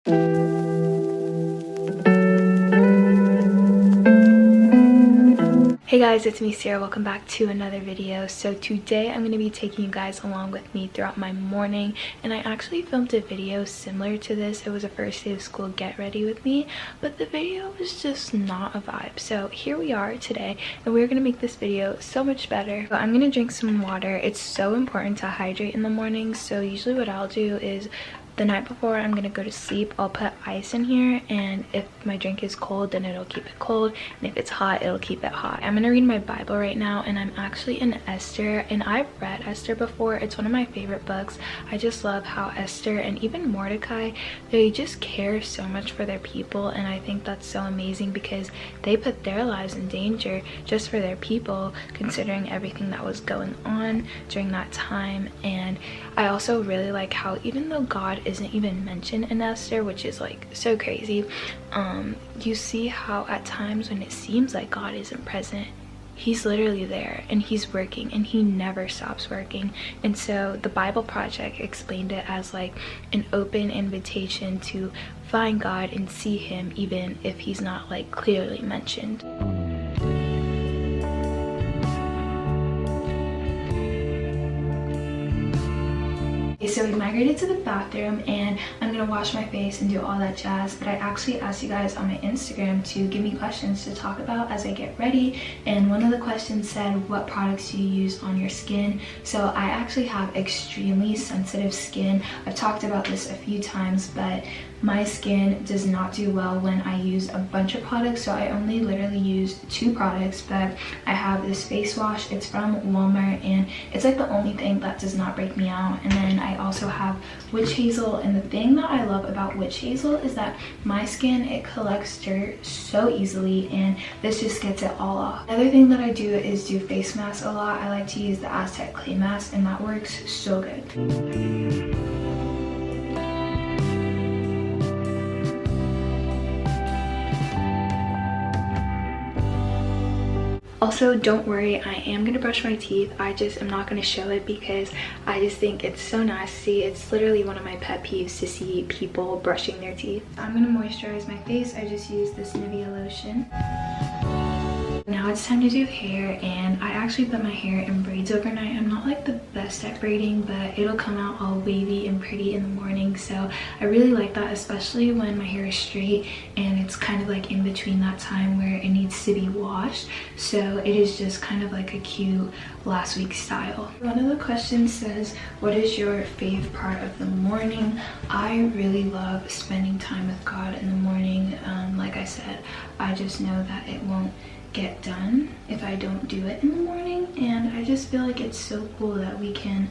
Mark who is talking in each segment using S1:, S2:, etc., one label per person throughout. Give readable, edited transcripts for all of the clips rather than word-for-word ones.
S1: Hey guys, it's me Sarah. Welcome back to another video. So today I'm going to be taking you guys along with me throughout my morning, and I actually filmed a video similar to this. It was a first day of school get ready with me, but the video was just not a vibe. So here we are today, and we're going to make this video so much better. So I'm going to drink some water. It's so important to hydrate in the morning. So usually what I'll do is the night before I'm gonna go to sleep, I'll put ice in here, and if my drink is cold then it'll keep it cold, and if it's hot it'll keep it hot. I'm gonna read my Bible right now, and I'm actually in Esther, and I've read Esther before. It's one of my favorite books. I just love how Esther and even Mordecai, they just care so much for their people, and I think that's so amazing because they put their lives in danger just for their people, considering everything that was going on during that time. And I also really like how even though God isn't even mentioned in Esther, which is like so crazy, you see how at times when it seems like God isn't present, he's literally there and he's working, and he never stops working. And so the Bible Project explained it as like an open invitation to find God and see him even if he's not like clearly mentioned. So we migrated to the bathroom, and I'm gonna wash my face and do all that jazz. But I actually asked you guys on my Instagram to give me questions to talk about as I get ready, and one of the questions said, what products do you use on your skin? So I actually have extremely sensitive skin. I've talked about this a few times, but my skin does not do well when I use a bunch of products, so I only literally use 2 products. But I have this face wash. It's from Walmart, and it's like the only thing that does not break me out. And then I also have witch hazel, and the thing that I love about witch hazel is that my skin, it collects dirt so easily, and this just gets it all off. Another thing that I do is do face masks a lot. I like to use the Aztec clay mask, and that works so good. Also, don't worry, I am gonna brush my teeth. I just am not gonna show it because I just think it's so nasty. It's literally one of my pet peeves to see people brushing their teeth. I'm gonna moisturize my face. I just use this Nivea lotion. Now it's time to do hair, and I actually put my hair in braids overnight. I'm not like the best at braiding, but it'll come out all wavy and pretty in the morning, so I really like that, especially when my hair is straight and it's kind of like in between that time where it needs to be washed. So it is just kind of like a cute last week style. One of the questions says, what is your fave part of the morning? I really love spending time with God in the morning. Like I said, I just know that it won't get done if I don't do it in the morning, and I just feel like it's so cool that we can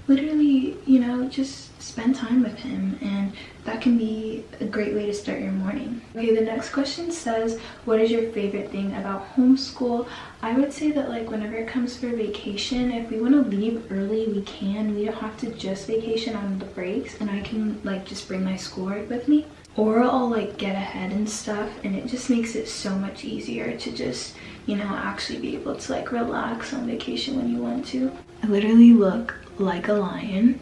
S1: literally, you know, just spend time with him, and that can be a great way to start your morning. Okay, the next question says, what is your favorite thing about homeschool? I would say that like whenever it comes for vacation, if we want to leave early, we can. We don't have to just vacation on the breaks, and I can like just bring my schoolwork with me, or I'll like get ahead and stuff, and it just makes it so much easier to just, you know, actually be able to like relax on vacation when you want to. I literally look like a lion.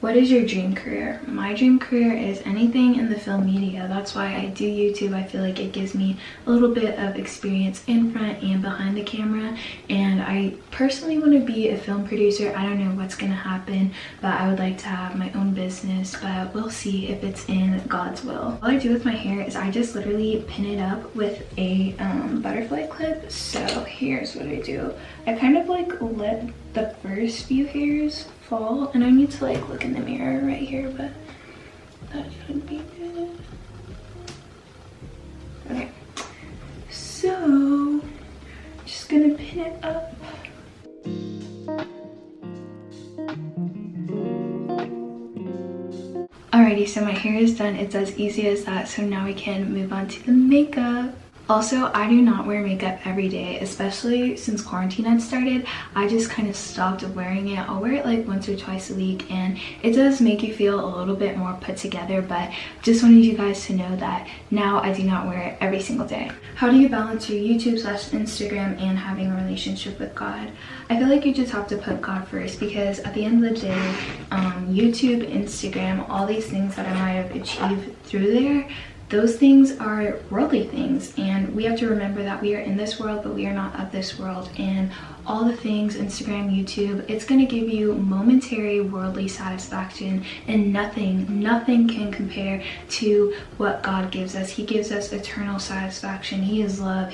S1: What is your dream career? My dream career is anything in the film media. That's why I do YouTube. I feel like it gives me a little bit of experience in front and behind the camera, and I personally want to be a film producer. I don't know what's gonna happen, but I would like to have my own business, but we'll see if it's in God's will. All I do with my hair is I just literally pin it up with a butterfly clip. So here's what I do. I kind of like let the first few hairs fall, and I need to like look in the mirror right here, but that should be good. Okay, so just gonna pin it up. Alrighty, so my hair is done. It's as easy as that. So now we can move on to the makeup. Also, I do not wear makeup every day, especially since quarantine had started. I just kind of stopped wearing it. I'll wear it like once or twice a week, and it does make you feel a little bit more put together, but just wanted you guys to know that now I do not wear it every single day. How do you balance your YouTube/Instagram and having a relationship with God? I feel like you just have to put God first, because at the end of the day, YouTube, Instagram, all these things that I might have achieved through there, those things are worldly things, and we have to remember that we are in this world, but we are not of this world. And all the things, Instagram, YouTube, it's going to give you momentary worldly satisfaction, and nothing can compare to what God gives us. He gives us eternal satisfaction. He is love.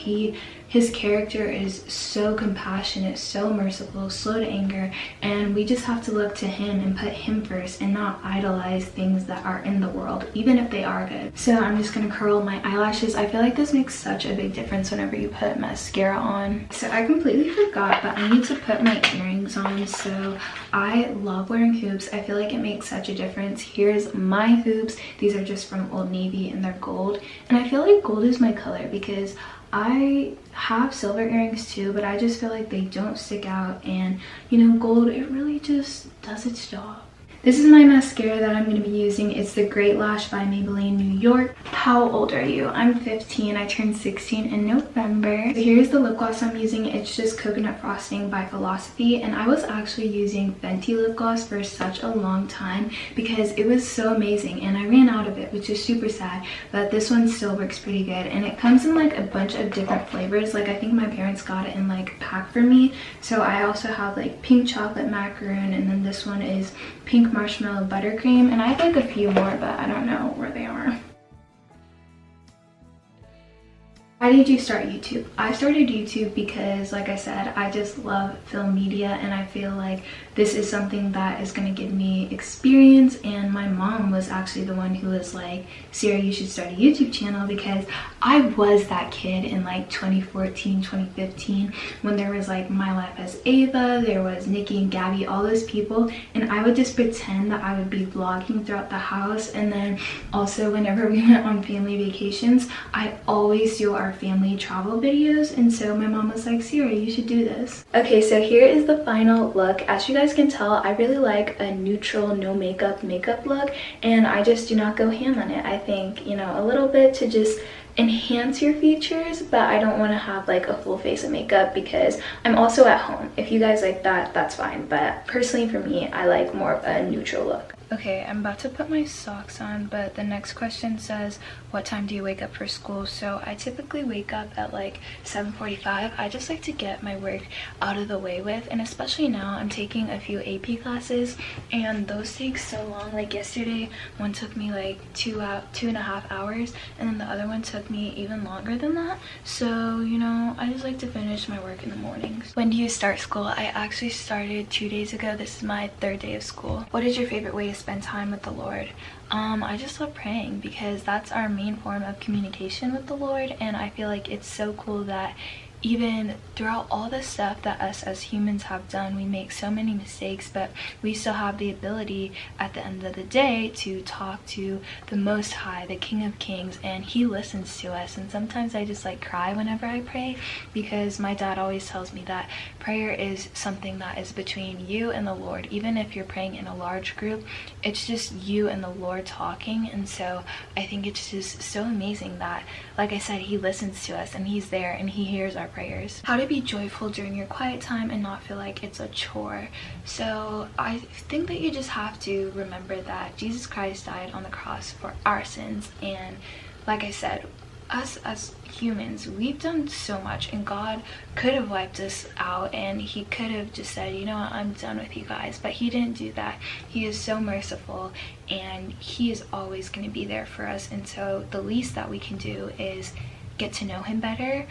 S1: His character is so compassionate, so merciful, slow to anger, and we just have to look to him and put him first and not idolize things that are in the world, even if they are good. So I'm just gonna curl my eyelashes. I feel like this makes such a big difference whenever you put mascara on. So I completely forgot, but I need to put my earrings on. So I love wearing hoops. I feel like it makes such a difference. Here's my hoops. These are just from Old Navy and they're gold. And I feel like gold is my color because I have silver earrings too, but I just feel like they don't stick out, and you know, gold, it really just does its job. This is my mascara that I'm going to be using. It's the Great Lash by Maybelline New York. How old are you? I'm 15. I turned 16 in November. So here's the lip gloss I'm using. It's just Coconut Frosting by Philosophy. And I was actually using Fenty lip gloss for such a long time because it was so amazing. And I ran out of it, which is super sad. But this one still works pretty good. And it comes in like a bunch of different flavors. Like I think my parents got it in like a pack for me. So I also have like pink chocolate macaroon, and then this one is pink marshmallow buttercream, and I have like a few more, but I don't know where they are. Why did you start YouTube? I started YouTube because, like I said, I just love film media, and I feel like this is something that is going to give me experience. And my mom was actually the one who was like, Sarah, you should start a YouTube channel, because I was that kid in like 2014, 2015 when there was like My Life as Ava, there was Nikki and Gabby, all those people, and I would just pretend that I would be vlogging throughout the house. And then also whenever we went on family vacations, I always do our family travel videos, and so my mom was like, Sarah, you should do this. Okay, so here is the final look. As you guys can tell, I really like a neutral, no makeup look, and I just do not go ham on it. I think, you know, a little bit to just enhance your features, but I don't want to have like a full face of makeup because I'm also at home. If you guys like that, that's fine, but personally for me, I like more of a neutral look. Okay, I'm about to put my socks on, but the next question says, what time do you wake up for school? So I typically wake up at like 7:45. I just like to get my work out of the way with, and especially now I'm taking a few AP classes, and those take so long. Like yesterday, one took me like 2.5 hours, and then the other one took me even longer than that. So, you know, I just like to finish my work in the mornings. When do you start school? I actually started 2 days ago. This is my 3rd day of school. What is your favorite way to spend time with the Lord? I just love praying because that's our main form of communication with the Lord, and I feel like it's so cool that even throughout all the stuff that us as humans have done, we make so many mistakes, but we still have the ability at the end of the day to talk to the Most High, the King of Kings, and he listens to us. And sometimes I just like cry whenever I pray, because my dad always tells me that prayer is something that is between you and the Lord. Even if you're praying in a large group, it's just you and the Lord talking. And so I think it's just so amazing that, like I said, he listens to us and he's there and he hears our prayers. How to be joyful during your quiet time and not feel like it's a chore. So I think that you just have to remember that Jesus Christ died on the cross for our sins, and like I said, us as humans, we've done so much, and God could have wiped us out, and he could have just said, you know what, I'm done with you guys, but he didn't do that. He is so merciful, and he is always going to be there for us. And so the least that we can do is get to know him better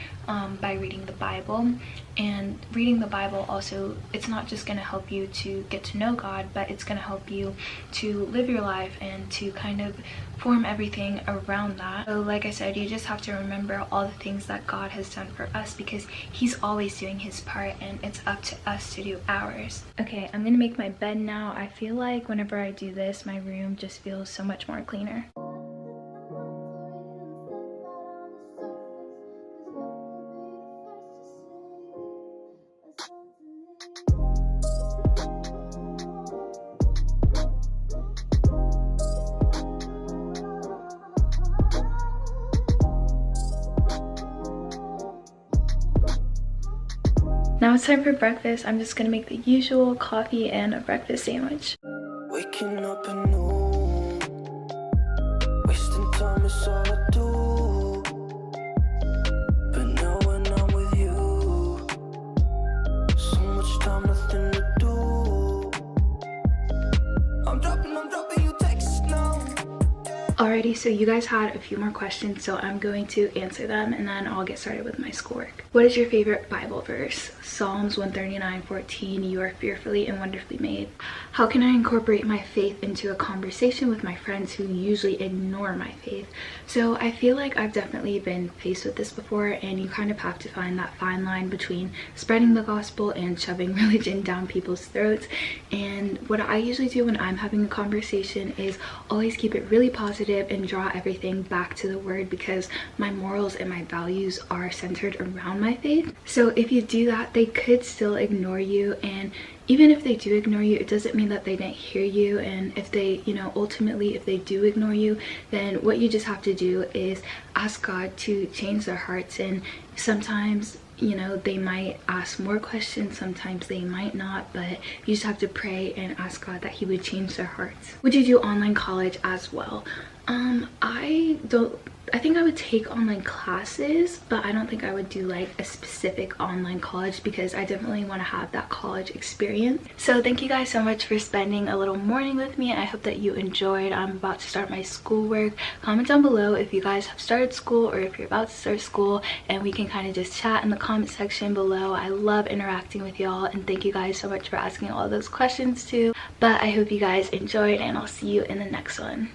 S1: by reading the Bible. And reading the Bible also, it's not just going to help you to get to know God, but it's going to help you to live your life and to kind of form everything around that. So like I said, you just have to remember all the things that God has done for us, because he's always doing his part and it's up to us to do ours. Okay, I'm gonna make my bed now. I feel like whenever I do this, my room just feels so much more cleaner. Now it's time for breakfast. I'm just gonna make the usual coffee and a breakfast sandwich.
S2: Waking up anew, wasting time is all I do. But now when I'm with you, so much time, nothing to do. I'm dropping you texts now.
S1: Alrighty, so you guys had a few more questions, so I'm going to answer them and then I'll get started with my schoolwork. What is your favorite Bible verse? Psalms 139:14, you are fearfully and wonderfully made. How can I incorporate my faith into a conversation with my friends who usually ignore my faith? So I feel like I've definitely been faced with this before, and you kind of have to find that fine line between spreading the gospel and shoving religion down people's throats. And what I usually do when I'm having a conversation is always keep it really positive and draw everything back to the word, because my morals and my values are centered around my faith. So if you do that, they could still ignore you, and even if they do ignore you, it doesn't mean that they didn't hear you. And if they, ultimately if they do ignore you, then what you just have to do is ask God to change their hearts. And sometimes they might ask more questions, sometimes they might not, but you just have to pray and ask God that he would change their hearts. Would you do online college as well? I think I would take online classes, but I don't think I would do like a specific online college, because I definitely want to have that college experience. So thank you guys so much for spending a little morning with me. I hope that you enjoyed. I'm about to start my schoolwork. Comment down below if you guys have started school or if you're about to start school, and we can kind of just chat in the comment section below. I love interacting with y'all, and thank you guys so much for asking all those questions too. But I hope you guys enjoyed, and I'll see you in the next one.